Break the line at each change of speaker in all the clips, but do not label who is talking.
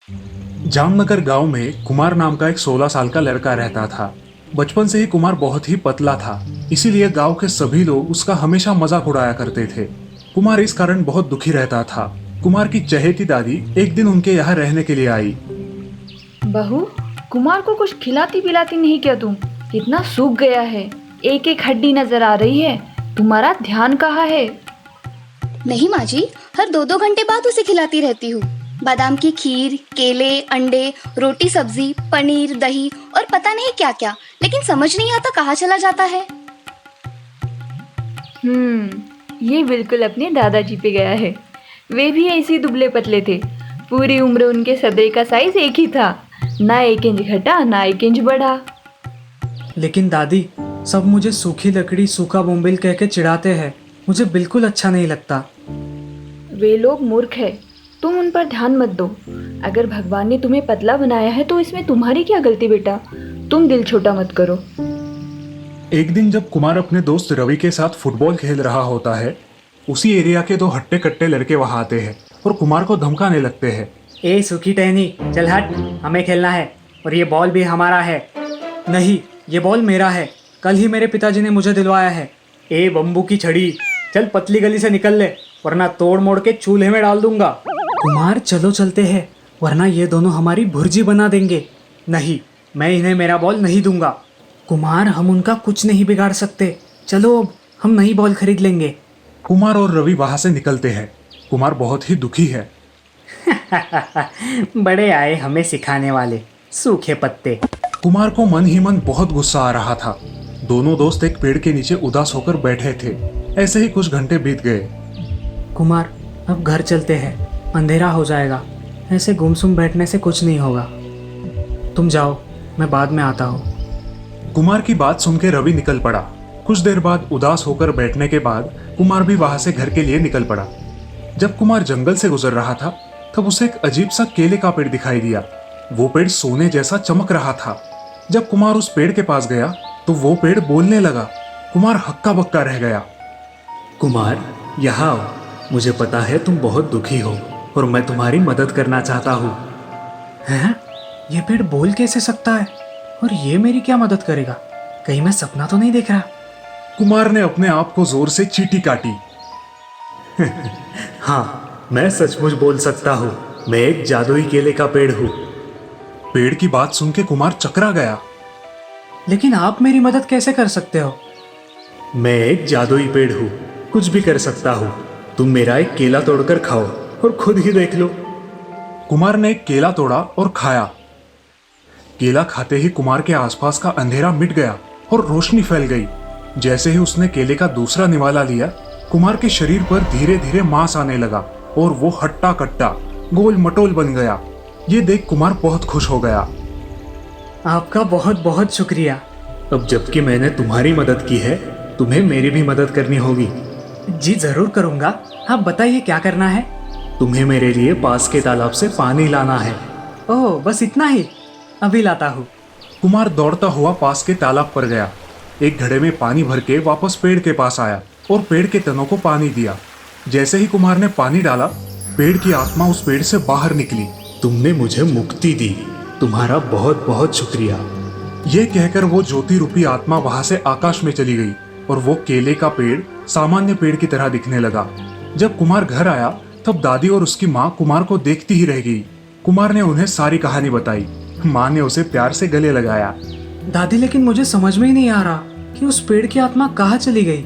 जामनगर गांव में कुमार नाम का एक 16 साल का लड़का रहता था। बचपन से ही कुमार बहुत ही पतला था, इसीलिए गांव के सभी लोग उसका हमेशा मजाक उड़ाया करते थे। कुमार इस कारण बहुत दुखी रहता था। कुमार की चहेती दादी एक दिन उनके यहाँ रहने के लिए आई।
बहू, कुमार को कुछ खिलाती पिलाती नहीं क्या तुम? कितना सूख गया है, एक एक हड्डी नजर आ रही है। तुम्हारा ध्यान कहाँ है?
नहीं माँ जी, हर 2-2 घंटे बाद उसे खिलाती रहती हूँ। बादाम की खीर, केले, अंडे, रोटी, सब्जी, पनीर, दही और पता नहीं क्या क्या, लेकिन समझ नहीं आता कहाँ चला जाता है।
ये बिल्कुल अपने दादाजी पे गया है। वे भी ऐसे दुबले पतले थे। पूरी उम्र उनके सदे का साइज एक ही था, ना 1 इंच घटा ना 1 इंच बढ़ा।
लेकिन दादी, सब मुझे सूखी लकड़ी, सूखा बोम्बिल कह के चिढ़ाते हैं। मुझे बिल्कुल अच्छा नहीं लगता।
वे लोग मूर्ख है, तुम उन पर ध्यान मत दो। अगर भगवान ने तुम्हें पतला बनाया है तो इसमें तुम्हारी क्या गलती बेटा? तुम दिल छोटा मत करो।
एक दिन जब कुमार अपने दोस्त रवि के साथ फुटबॉल खेल रहा होता है, उसी एरिया के 2 हट्टे कट्टे लड़के वहां आते हैं और कुमार को धमकाने लगते हैं।
ए सूखी टहनी, चल हट, हमें खेलना है और ये बॉल भी हमारा है। नहीं, ये बॉल मेरा है, कल ही मेरे पिताजी ने मुझे दिलवाया है। ए बम्बू की छड़ी, चल पतली गली से निकल ले, वरना तोड़ मोड़ के चूल्हे में डाल दूंगा। कुमार चलो चलते हैं, वरना ये दोनों हमारी भुर्जी बना देंगे। नहीं, मैं इन्हें मेरा बॉल नहीं दूंगा। कुमार, हम उनका कुछ नहीं बिगाड़ सकते। चलो अब हम नई बॉल खरीद लेंगे।
कुमार और रवि वहां से निकलते हैं। कुमार बहुत ही दुखी है।
बड़े आए हमें सिखाने वाले, सूखे पत्ते।
कुमार को मन ही मन बहुत गुस्सा आ रहा था। दोनों दोस्त एक पेड़ के नीचे उदास होकर बैठे थे। ऐसे ही कुछ घंटे बीत गए।
कुमार, अब घर चलते हैं, अंधेरा हो जाएगा। ऐसे गुमसुम बैठने से कुछ नहीं होगा। तुम जाओ, मैं बाद में आता हूँ।
कुमार की बात सुन के रवि निकल पड़ा। कुछ देर बाद उदास होकर बैठने के बाद कुमार भी वहां से घर के लिए निकल पड़ा। जब कुमार जंगल से गुजर रहा था, तब उसे एक अजीब सा केले का पेड़ दिखाई दिया। वो पेड़ सोने जैसा चमक रहा था। जब कुमार उस पेड़ के पास गया तो वो पेड़ बोलने लगा। कुमार हक्का बक्का रह गया। कुमार, यहाँ आओ। मुझे पता है तुम बहुत दुखी हो और मैं तुम्हारी मदद करना चाहता हूँ।
हैं? ये पेड़ बोल कैसे सकता है? और ये मेरी क्या मदद करेगा? कहीं मैं सपना तो नहीं देख रहा?
कुमार ने अपने आप को जोर से चींटी काटी। हाँ, मैं सचमुच बोल सकता हूँ। मैं एक जादुई केले का पेड़ हूँ। पेड़ की बात सुन के कुमार चकरा गया।
लेकिन आप मेरी मदद कैसे कर सकते हो?
मैं एक जादुई पेड़ हूँ, कुछ भी कर सकता हूँ। तुम मेरा एक केला तोड़कर खाओ और खुद ही देख लो। कुमार ने एक केला तोड़ा और खाया। केला खाते ही कुमार के आसपास का अंधेरा मिट गया और रोशनी फैल गई। जैसे ही उसने केले का दूसरा निवाला लिया, कुमार के शरीर पर धीरे धीरे मांस आने लगा और वो हट्टा कट्टा गोल मटोल बन गया। ये देख कुमार बहुत खुश हो गया।
आपका बहुत बहुत शुक्रिया।
अब जबकि मैंने तुम्हारी मदद की है, तुम्हें मेरी भी मदद करनी होगी।
जी जरूर करूँगा। आप बताइए क्या करना है?
तुम्हें मेरे लिए पास के तालाब से पानी लाना है।
ओह, बस इतना ही? अभी लाता हूँ।
कुमार दौड़ता हुआ पास के तालाब पर गया। एक घड़े में पानी भर के वापस पेड़ के पास आया और पेड़ के तनों को पानी दिया। जैसे ही कुमार ने पानी डाला, पेड़ की आत्मा उस पेड़ से बाहर निकली। तुमने मुझे मुक्ति दी, तुम्हारा बहुत बहुत शुक्रिया। ये कहकर वो ज्योति रूपी आत्मा वहां से आकाश में चली गई और वो केले का पेड़ सामान्य पेड़ की तरह दिखने लगा। जब कुमार घर आया, तब दादी और उसकी माँ कुमार को देखती ही रह गई। कुमार ने उन्हें सारी कहानी बताई। माँ ने उसे प्यार से गले लगाया।
दादी, लेकिन मुझे समझ में ही नहीं आ रहा कि उस पेड़ की आत्मा कहाँ चली गई।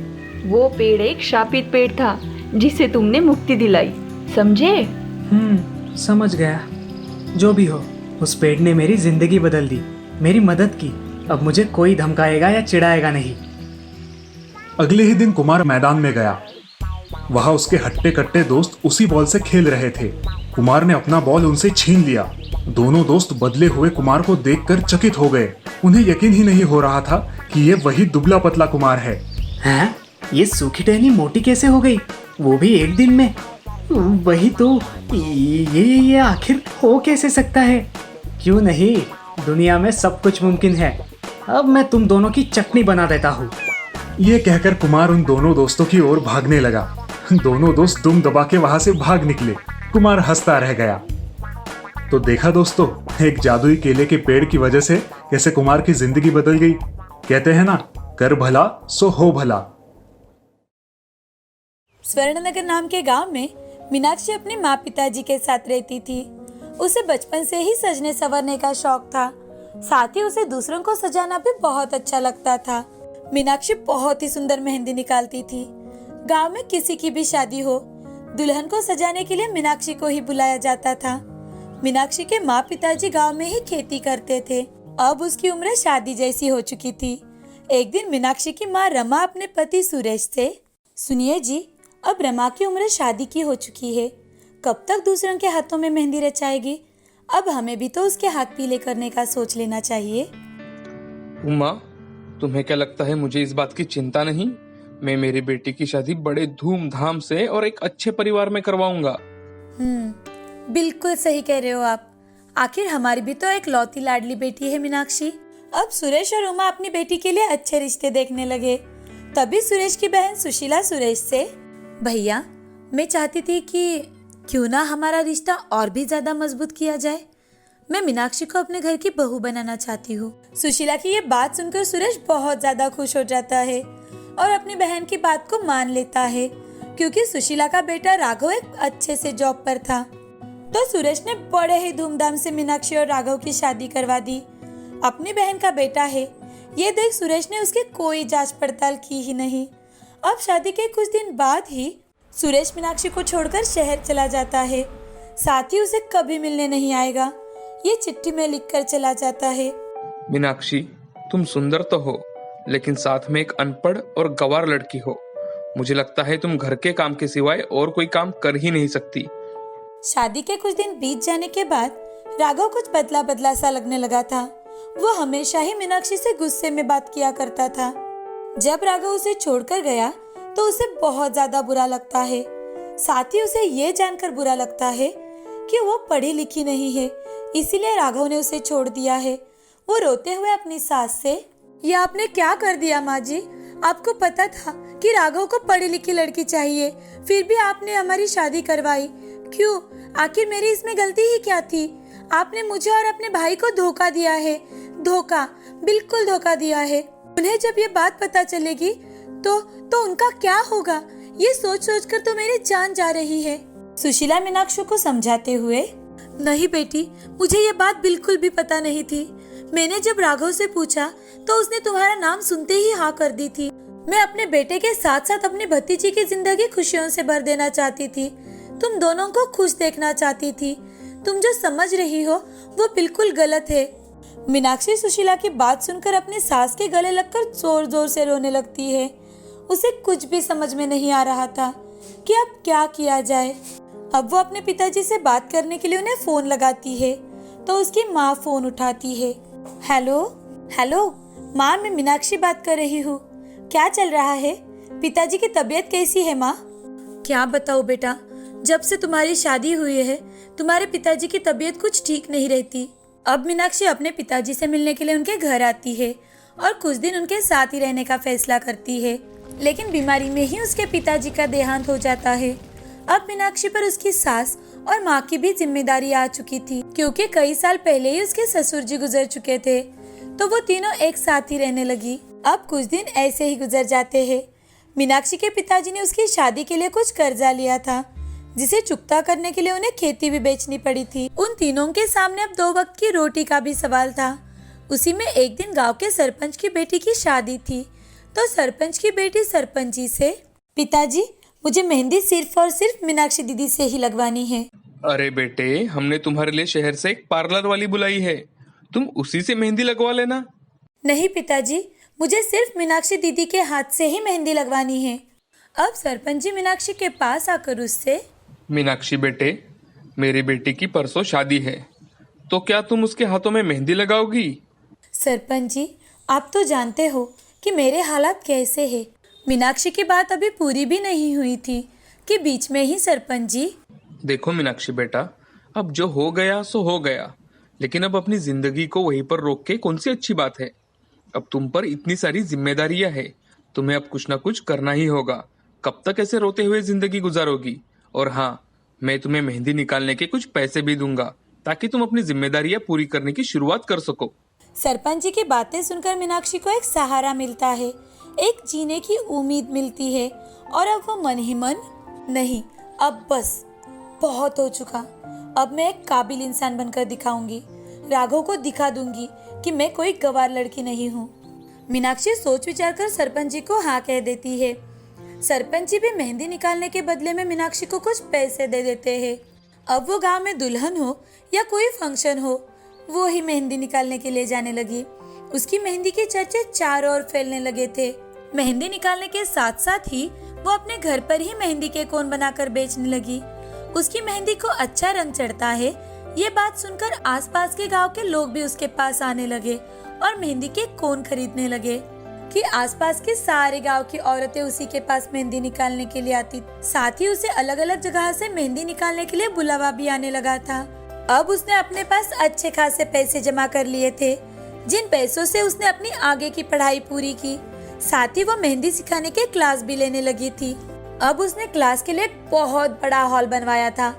वो पेड़ एक शापित पेड़ था जिसे तुमने मुक्ति दिलाई, समझे?
समझ गया। जो भी हो, उस पेड़ ने मेरी जिंदगी बदल दी, मेरी मदद की। अब मुझे कोई धमकाएगा या चिढ़ाएगा नहीं।
अगले ही दिन कुमार मैदान में गया। वहां उसके हट्टे कट्टे दोस्त उसी बॉल से खेल रहे थे। कुमार ने अपना बॉल उनसे छीन लिया। दोनों दोस्त बदले हुए कुमार को देखकर चकित हो गए। उन्हें यकीन ही नहीं हो रहा था कि ये वही दुबला पतला कुमार है।
हैं? ये सूखी टहनी मोटी कैसे हो गई, वो भी एक दिन में? वही तो, ये आखिर हो कैसे सकता है? क्यों नहीं, दुनिया में सब कुछ मुमकिन है। अब मैं तुम दोनों की चटनी बना देता हूँ।
ये कहकर कुमार उन दोनों दोस्तों की ओर भागने लगा। दोनों दोस्त दुम दबा के वहां से भाग निकले। कुमार हंसता रह गया। तो देखा दोस्तों, एक जादुई केले के पेड़ की वजह से कैसे कुमार की जिंदगी बदल गई। कहते हैं ना, कर भला सो हो भला।
स्वर्णनगर नाम के गांव में मीनाक्षी अपने माँ पिताजी के साथ रहती थी। उसे बचपन से ही सजने संवरने का शौक था, साथ ही उसे दूसरों को सजाना भी बहुत अच्छा लगता था। मीनाक्षी बहुत ही सुंदर मेहंदी निकालती थी। गांव में किसी की भी शादी हो, दुल्हन को सजाने के लिए मीनाक्षी को ही बुलाया जाता था। मीनाक्षी के माँ पिताजी गांव में ही खेती करते थे। अब उसकी उम्र शादी जैसी हो चुकी थी। एक दिन मीनाक्षी की माँ रमा अपने पति सुरेश से, सुनिए जी, अब रमा की उम्र शादी की हो चुकी है, कब तक दूसरों के हाथों में मेहंदी रचाएगी? अब हमें भी तो उसके हाथ पीले करने का सोच लेना चाहिए।
उमा, तुम्हें क्या लगता है मुझे इस बात की चिंता नहीं? मैं मेरी बेटी की शादी बड़े धूमधाम से और एक अच्छे परिवार में करवाऊंगा।
बिल्कुल सही कह रहे हो आप। आखिर हमारी भी तो एक लौती लाडली बेटी है मीनाक्षी। अब सुरेश और उमा अपनी बेटी के लिए अच्छे रिश्ते देखने लगे। तभी सुरेश की बहन सुशीला सुरेश से, भैया, मैं चाहती थी कि क्यों ना हमारा रिश्ता और भी ज्यादा मजबूत किया जाए। मैं मीनाक्षी को अपने घर की बहू बनाना चाहती हूँ। सुशीला की ये बात सुनकर सुरेश बहुत ज्यादा खुश हो जाता है और अपनी बहन की बात को मान लेता है, क्योंकि सुशीला का बेटा राघव एक अच्छे से जॉब पर था। तो सुरेश ने बड़े ही धूमधाम से मीनाक्षी और राघव की शादी करवा दी। अपनी बहन का बेटा है, ये देख सुरेश ने उसकी कोई जांच पड़ताल की ही नहीं। अब शादी के कुछ दिन बाद ही सुरेश मीनाक्षी को छोड़कर शहर चला जाता है, साथ ही उसे कभी मिलने नहीं आएगा, ये चिट्ठी में लिखकर चला जाता है।
मीनाक्षी, तुम सुंदर तो हो, लेकिन साथ में एक अनपढ़ और गंवार लड़की हो। मुझे लगता है तुम घर के काम के सिवाय और कोई काम कर ही नहीं सकती।
शादी के कुछ दिन बीत जाने के बाद राघव कुछ बदला बदला सा लगने लगा था। वो हमेशा ही मीनाक्षी से गुस्से में बात किया करता था। जब राघव उसे छोड़कर गया तो उसे बहुत ज्यादा बुरा लगता है। साथ ही उसे ये जानकर बुरा लगता है कि वो पढ़ी लिखी नहीं है, इसीलिए राघव ने उसे छोड़ दिया है। वो रोते हुए अपनी सास से, ये आपने क्या कर दिया माँ जी? आपको पता था कि राघव को पढ़ी लिखी लड़की चाहिए, फिर भी आपने हमारी शादी करवाई। क्यों? आखिर मेरी इसमें गलती ही क्या थी? आपने मुझे और अपने भाई को धोखा दिया है। धोखा, बिल्कुल धोखा दिया है। उन्हें जब ये बात पता चलेगी तो उनका क्या होगा? ये सोच सोच कर तो मेरी जान जा रही है। सुशीला मीनाक्षी को समझाते हुए, नहीं बेटी, मुझे ये बात बिल्कुल भी पता नहीं थी। मैंने जब राघव से पूछा तो उसने तुम्हारा नाम सुनते ही हाँ कर दी थी। मैं अपने बेटे के साथ साथ अपनी भतीजी की जिंदगी खुशियों से भर देना चाहती थी। तुम दोनों को खुश देखना चाहती थी। तुम जो समझ रही हो वो बिल्कुल गलत है। मीनाक्षी सुशीला की बात सुनकर अपनी सास के गले लगकर जोर जोर से रोने लगती है। उसे कुछ भी समझ में नहीं आ रहा था कि अब क्या किया जाए। अब वो अपने पिताजी से बात करने के लिए उन्हें फोन लगाती है तो उसकी माँ फोन उठाती है। हेलो हेलो माँ, मैं मीनाक्षी बात कर रही हूँ। क्या चल रहा है? पिताजी की तबीयत कैसी है माँ? क्या बताओ बेटा, जब से तुम्हारी शादी हुई है तुम्हारे पिताजी की तबीयत कुछ ठीक नहीं रहती। अब मीनाक्षी अपने पिताजी से मिलने के लिए उनके घर आती है और कुछ दिन उनके साथ ही रहने का फैसला करती है, लेकिन बीमारी में ही उसके पिताजी का देहांत हो जाता है। अब मीनाक्षी पर उसकी सास और माँ की भी जिम्मेदारी आ चुकी थी, क्योंकि कई साल पहले ही उसके ससुर जी गुजर चुके थे, तो वो तीनों एक साथ ही रहने लगी। अब कुछ दिन ऐसे ही गुजर जाते हैं। मीनाक्षी के पिताजी ने उसकी शादी के लिए कुछ कर्जा लिया था, जिसे चुकता करने के लिए उन्हें खेती भी बेचनी पड़ी थी। उन तीनों के सामने अब 2 वक्त की रोटी का भी सवाल था। उसी में एक दिन गांव के सरपंच की बेटी की शादी थी, तो सरपंच की बेटी सरपंच जी से, पिताजी, मुझे मेहंदी सिर्फ और सिर्फ मीनाक्षी दीदी से ही लगवानी है।
अरे बेटे, हमने तुम्हारे लिए शहर से एक पार्लर वाली बुलाई है, तुम उसी से मेहंदी लगवा लेना।
नहीं पिताजी, मुझे सिर्फ मीनाक्षी दीदी के हाथ से ही मेहंदी लगवानी है। अब सरपंच जी मीनाक्षी के पास आकर उससे,
मीनाक्षी बेटे, मेरी बेटी की परसों शादी है, तो क्या तुम उसके हाथों में मेहंदी लगाओगी?
सरपंच जी, आप तो जानते हो कि मेरे हालात कैसे हैं। मीनाक्षी की बात अभी पूरी भी नहीं हुई थी कि बीच में ही सरपंच जी,
देखो मीनाक्षी बेटा, अब जो हो गया सो हो गया, लेकिन अब अपनी जिंदगी को वहीं पर रोक के कौन सी अच्छी बात है। अब तुम पर इतनी सारी जिम्मेदारियां हैं, तुम्हें अब कुछ ना कुछ करना ही होगा। कब तक ऐसे रोते हुए जिंदगी गुजारोगी? और हाँ, मैं तुम्हें मेहंदी निकालने के कुछ पैसे भी दूंगा, ताकि तुम अपनी जिम्मेदारियां पूरी करने की शुरुआत कर सको।
सरपंच जी की बातें सुनकर मीनाक्षी को एक सहारा मिलता है, एक जीने की उम्मीद मिलती है। और अब वो मन ही मन, नहीं अब बस बहुत हो चुका, अब मैं एक काबिल इंसान बनकर दिखाऊंगी, राघव को दिखा दूंगी कि मैं कोई गंवार लड़की नहीं हूँ। मीनाक्षी सोच विचार कर सरपंच जी को हाँ कह देती है। सरपंच जी भी मेहंदी निकालने के बदले में मीनाक्षी को कुछ पैसे दे देते हैं। अब वो गांव में दुल्हन हो या कोई फंक्शन हो, वो ही मेहंदी निकालने के लिए जाने लगी। उसकी मेहंदी के चर्चे चारों ओर फैलने लगे थे। मेहंदी निकालने के साथ साथ ही वो अपने घर पर ही मेहंदी के कोन बनाकर बेचने लगी। उसकी मेहंदी को अच्छा रंग चढ़ता है, ये बात सुनकर आसपास के गांव के लोग भी उसके पास आने लगे और मेहंदी के कोन खरीदने लगे कि आसपास के सारे गांव की औरतें उसी के पास मेहंदी निकालने के लिए आती। साथ ही उसे अलग अलग जगह से मेहंदी निकालने के लिए बुलावा भी आने लगा था। अब उसने अपने पास अच्छे खासे पैसे जमा कर लिए थे, जिन पैसों से उसने अपनी आगे की पढ़ाई पूरी की। साथ ही वो मेहंदी सिखाने के क्लास भी लेने लगी थी। अब उसने क्लास के लिए बहुत बड़ा हॉल बनवाया था,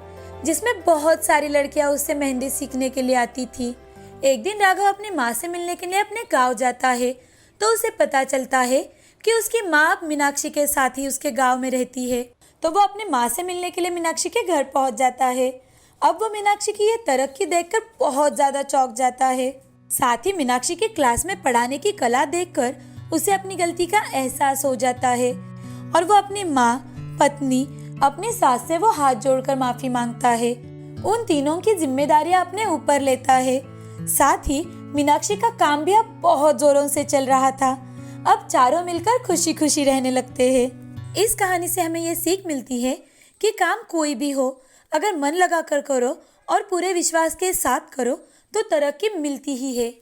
जिसमें बहुत सारी लड़कियां उससे मेहंदी सीखने के लिए आती थी। एक दिन राघव अपनी माँ से मिलने के लिए अपने गांव जाता है, तो उसे पता चलता है कि उसकी माँ अब मीनाक्षी के साथ ही उसके गांव में रहती है। तो वो अपने माँ से मिलने के लिए मीनाक्षी के घर पहुंच जाता है। अब वो मीनाक्षी की ये तरक्की देखकर बहुत ज्यादा चौंक जाता है। साथ ही मीनाक्षी के क्लास में पढ़ाने की कला देखकर उसे अपनी गलती का एहसास हो जाता है और वो अपनी माँ, पत्नी, अपनी सास से वो हाथ जोड़कर माफी मांगता है। उन तीनों की जिम्मेदारियां अपने ऊपर लेता है। साथ ही मीनाक्षी का काम भी अब बहुत जोरों से चल रहा था। अब चारों मिलकर खुशी खुशी रहने लगते हैं। इस कहानी से हमें ये सीख मिलती है कि काम कोई भी हो, अगर मन लगा कर करो और पूरे विश्वास के साथ करो तो तरक्की मिलती ही है।